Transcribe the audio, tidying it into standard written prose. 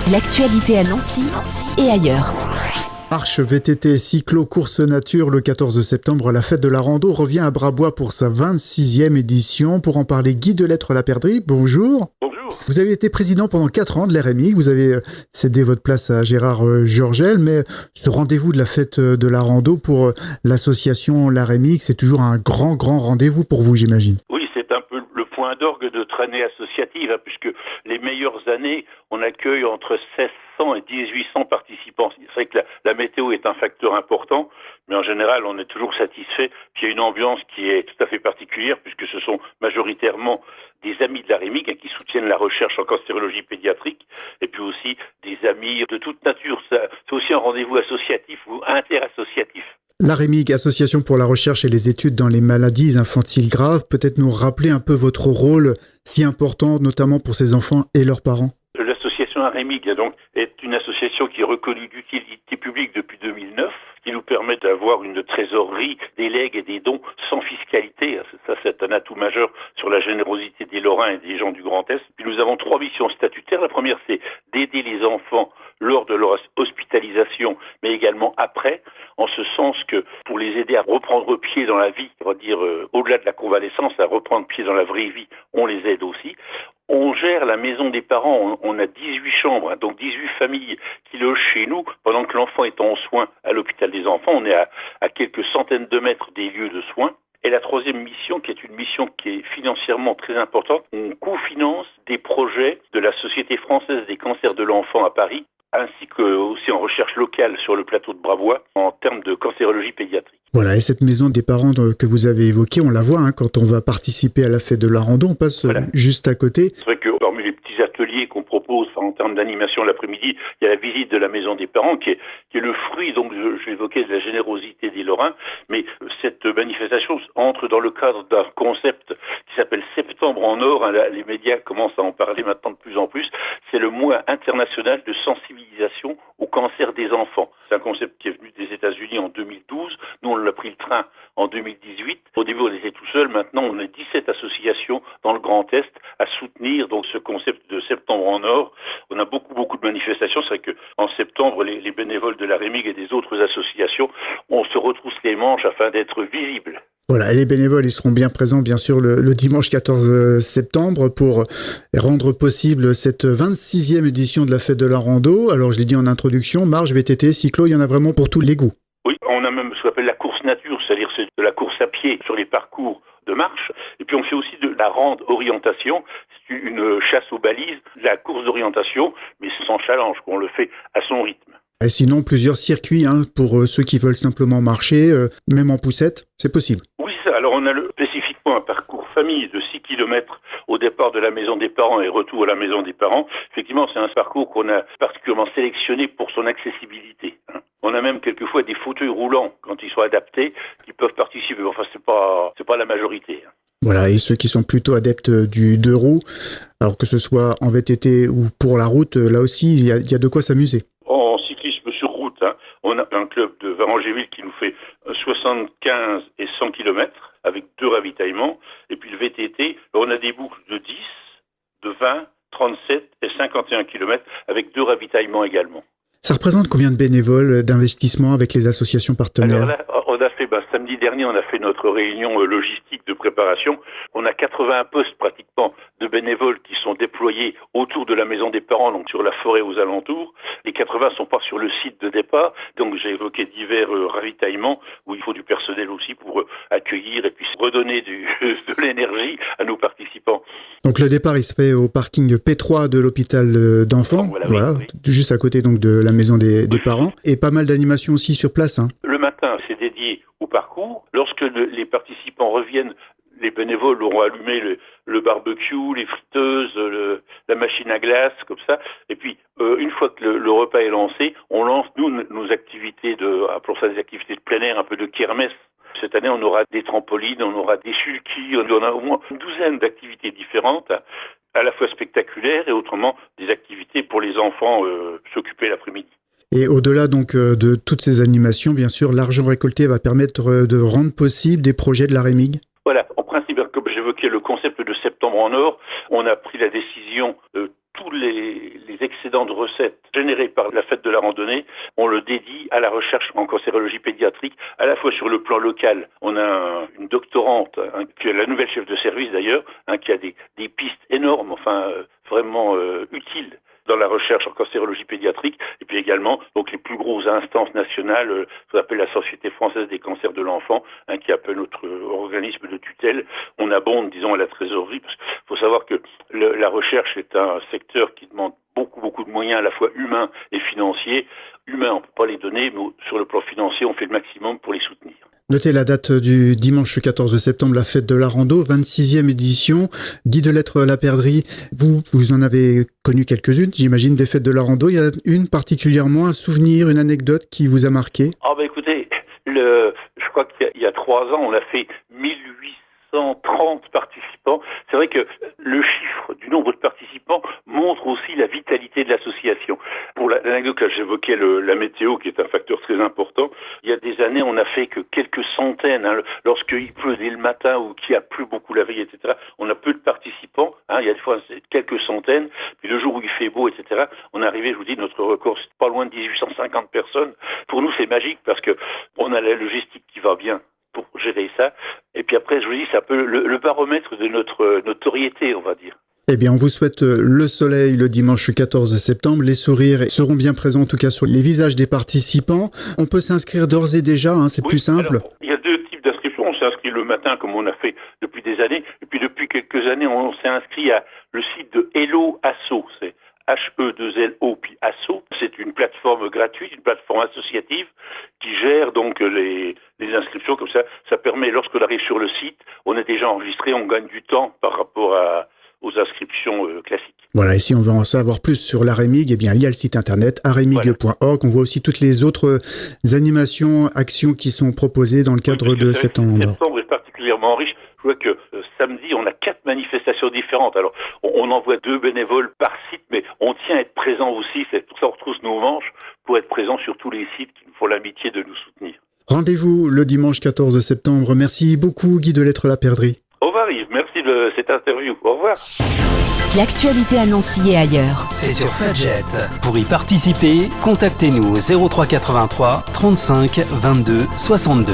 L'actualité à Nancy et ailleurs. Arche VTT cyclo course nature le 14 septembre, la fête de la rando revient à Brabois pour sa 26e édition. Pour en parler, Guy Delettre-Laperdrie, bonjour. Bonjour. Vous avez été président pendant 4 ans de l'RMI, vous avez cédé votre place à Gérard Georgel, mais ce rendez-vous de la fête de la rando pour l'association l'RMI, c'est toujours un grand rendez-vous pour vous, j'imagine. Oui, c'est un peu le point d'orgue de notre année associative, puisque les meilleures années, on accueille entre 1600 et 1800 participants. C'est vrai que la météo est un facteur important, mais en général, on est toujours satisfait. Puis il y a une ambiance qui est tout à fait particulière, puisque ce sont majoritairement des amis de l'AREMIC qui soutiennent la recherche en cancérologie pédiatrique, et puis aussi des amis de toute nature. C'est aussi un rendez-vous associatif ou interassociatif. L'AREMIC, Association pour la recherche et les études dans les maladies infantiles graves, peut-être nous rappeler un peu votre rôle si important, notamment pour ces enfants et leurs parents. L'association AREMIC donc, est une association qui est reconnue d'utilité publique depuis 2009, qui nous permet d'avoir une trésorerie, des legs et des dons sans fiscalité. Ça, c'est un atout majeur sur la générosité des Lorrains et des gens du Grand Est. Puis nous avons 3 missions statutaires. La première, c'est d'aider les enfants lors de leur hospitalisation, mais également après, en ce sens que pour les aider à reprendre pied dans la vie, on va dire au-delà de la convalescence, à reprendre pied dans la vraie vie, on les aide aussi. On gère la maison des parents, on a 18 chambres, donc 18 familles qui logent chez nous, pendant que l'enfant est en soins à l'hôpital des enfants. On est à quelques centaines de mètres des lieux de soins. Et la troisième mission, qui est une mission qui est financièrement très importante, on cofinance des projets de la Société française des cancers de l'enfant à Paris, ainsi que aussi en recherche locale sur le plateau de Brabois, en termes de cancérologie pédiatrique. Voilà, et cette maison des parents que vous avez évoquée, on la voit quand on va participer à la fête de la rando, on passe juste à côté. C'est vrai que parmi les petits ateliers qu'on propose en termes d'animation l'après-midi, il y a la visite de la maison des parents qui est le fruit, donc je l'évoquais, de la générosité des Lorrains, mais cette manifestation entre dans le cadre d'un concept qui s'appelle Septembre en Or. Les médias commencent à en parler maintenant de plus en plus. C'est le mois international de sensibilisation au cancer des enfants. C'est un concept qui est venu des États-Unis en 2012. Nous, on a pris le train en 2018. Au début, on était tout seul. Maintenant, on est 17 associations dans le Grand Est à soutenir donc ce concept de Septembre en Or. On a beaucoup de manifestations. C'est vrai qu'en septembre, les bénévoles de l'AREMIC et des autres associations, on se retrousse les manches afin d'être visibles. Voilà, les bénévoles, ils seront bien présents, bien sûr, le dimanche 14 septembre pour rendre possible cette 26e édition de la fête de la rando. Alors, je l'ai dit en introduction, marche, VTT, cyclo, il y en a vraiment pour tous les goûts. Oui, on a même ce qu'on appelle la course nature, c'est-à-dire c'est de la course à pied sur les parcours de marche. Et puis, on fait aussi de la rande orientation, c'est une chasse aux balises, la course d'orientation, mais sans challenge, on le fait à son rythme. Et sinon, plusieurs circuits pour ceux qui veulent simplement marcher, même en poussette, c'est possible. Oui, c'est ça. Alors, on a spécifiquement un parcours famille de 6 km au départ de la maison des parents et retour à la maison des parents. Effectivement, c'est un parcours qu'on a particulièrement sélectionné pour son accessibilité. On a même quelquefois des fauteuils roulants, quand ils sont adaptés, qui peuvent participer. Enfin, c'est pas la majorité. Voilà, et ceux qui sont plutôt adeptes du 2 roues, alors que ce soit en VTT ou pour la route, là aussi, il y a de quoi s'amuser. En cyclisme sur route, on a un club de Varangéville qui nous fait 75 et 100 km avec 2 ravitaillements. Et puis le VTT, on a des boucles de 10, de 20, 37 et 51 km avec 2 ravitaillements également. Ça représente combien de bénévoles d'investissement avec les associations partenaires? Alors là, on a fait, samedi dernier, on a fait notre réunion logistique de préparation. On a 80 postes pratiquement de bénévoles qui sont déployés autour de la maison des parents, donc sur la forêt aux alentours. Les 80 sont pas sur le site de départ, donc j'ai évoqué divers ravitaillements où il faut du personnel aussi pour accueillir et puis redonner de l'énergie à nos participants. Donc le départ, il se fait au parking P3 de l'hôpital d'enfants, voilà, oui. Juste à côté donc de la maison des parents, et pas mal d'animations aussi sur place. Le matin, c'est dédié au parcours. Lorsque les participants reviennent, les bénévoles auront allumé le barbecue, les friteuses, la machine à glace, comme ça. Et puis, une fois que le repas est lancé, on lance, nous, nos activités appelons ça des activités de plein air, un peu de kermesse. Cette année, on aura des trampolines, on aura des sulkys, on a au moins une douzaine d'activités différentes, à la fois spectaculaires et autrement des activités pour les enfants s'occuper l'après-midi. Et au-delà donc de toutes ces animations, bien sûr, l'argent récolté va permettre de rendre possible des projets de l'AREMIC. Voilà, en principe, comme j'évoquais le concept de Septembre en Or, on a pris la décision tous les les excédents de recettes générés par la fête de la randonnée, on le dédie à la recherche en cancérologie pédiatrique, à la fois sur le plan local. On a une doctorante, qui est la nouvelle chef de service d'ailleurs, qui a des pistes énormes, vraiment utiles dans la recherche en cancérologie pédiatrique, et puis également donc les plus grosses instances nationales, ce qu'on appelle la Société française des cancers de l'enfant, qui appelle notre organisme de tutelle. On abonde, disons, à la trésorerie, parce qu'il faut savoir que la recherche est un secteur qui demande beaucoup de moyens, à la fois humains et financiers. Humains, on ne peut pas les donner, mais sur le plan financier, on fait le maximum pour les soutenir. Notez la date du dimanche 14 septembre, la fête de la rando, 26e édition. Guy Delettre Laperdrie, vous en avez connu quelques-unes, j'imagine, des fêtes de la rando. Il y a une particulièrement, un souvenir, une anecdote qui vous a marqué? Écoutez, je crois qu'il y a 3 ans, on a fait 1830 participants. C'est vrai que le chiffre du nombre de participants montre aussi la vitalité de l'association. Pour l'anecdote, là, j'évoquais la météo, qui est un facteur très important. Il y a des années, on n'a fait que quelques centaines. Lorsqu'il pleut dès le matin ou qu'il y a plu beaucoup la veille, etc., on a peu de participants. Il y a des fois quelques centaines. Puis le jour où il fait beau, etc., on est arrivé, je vous dis, notre record, c'est pas loin de 1850 personnes. Pour nous, c'est magique parce que on a la logistique qui va bien pour gérer ça. Et puis après, je vous dis, c'est un peu le baromètre de notre notoriété, on va dire. Eh bien, on vous souhaite le soleil le dimanche 14 septembre. Les sourires seront bien présents, en tout cas, sur les visages des participants. On peut s'inscrire d'ores et déjà, c'est plus simple. Alors, il y a 2 types d'inscriptions. On s'inscrit le matin, comme on a fait depuis des années. Et puis, depuis quelques années, on s'est inscrit à le site de Hello Asso. C'est H-E-2-L-O, puis Asso. C'est une plateforme gratuite, une plateforme associative qui gère donc les inscriptions. Comme ça, ça permet, lorsqu'on arrive sur le site, on est déjà enregistré, on gagne du temps par rapport aux inscriptions classiques. Voilà, et si on veut en savoir plus sur l'Aremig, eh bien, il y a le site internet aremig.org. On voit aussi toutes les autres animations, actions qui sont proposées dans le cadre de septembre. Septembre est particulièrement riche. Je vois que samedi, on a 4 manifestations différentes. Alors, on envoie 2 bénévoles par site, mais on tient à être présent aussi. C'est pour ça qu'on retrousse nos manches pour être présent sur tous les sites qui nous font l'amitié de nous soutenir. Rendez-vous le dimanche 14 septembre. Merci beaucoup, Guy Delettre Laperdrie. Au revoir Yves, merci de cette interview. Au revoir. L'actualité à Nancy et ailleurs. C'est sur Fudget. Pour y participer, contactez-nous au 03 83 35 22 62.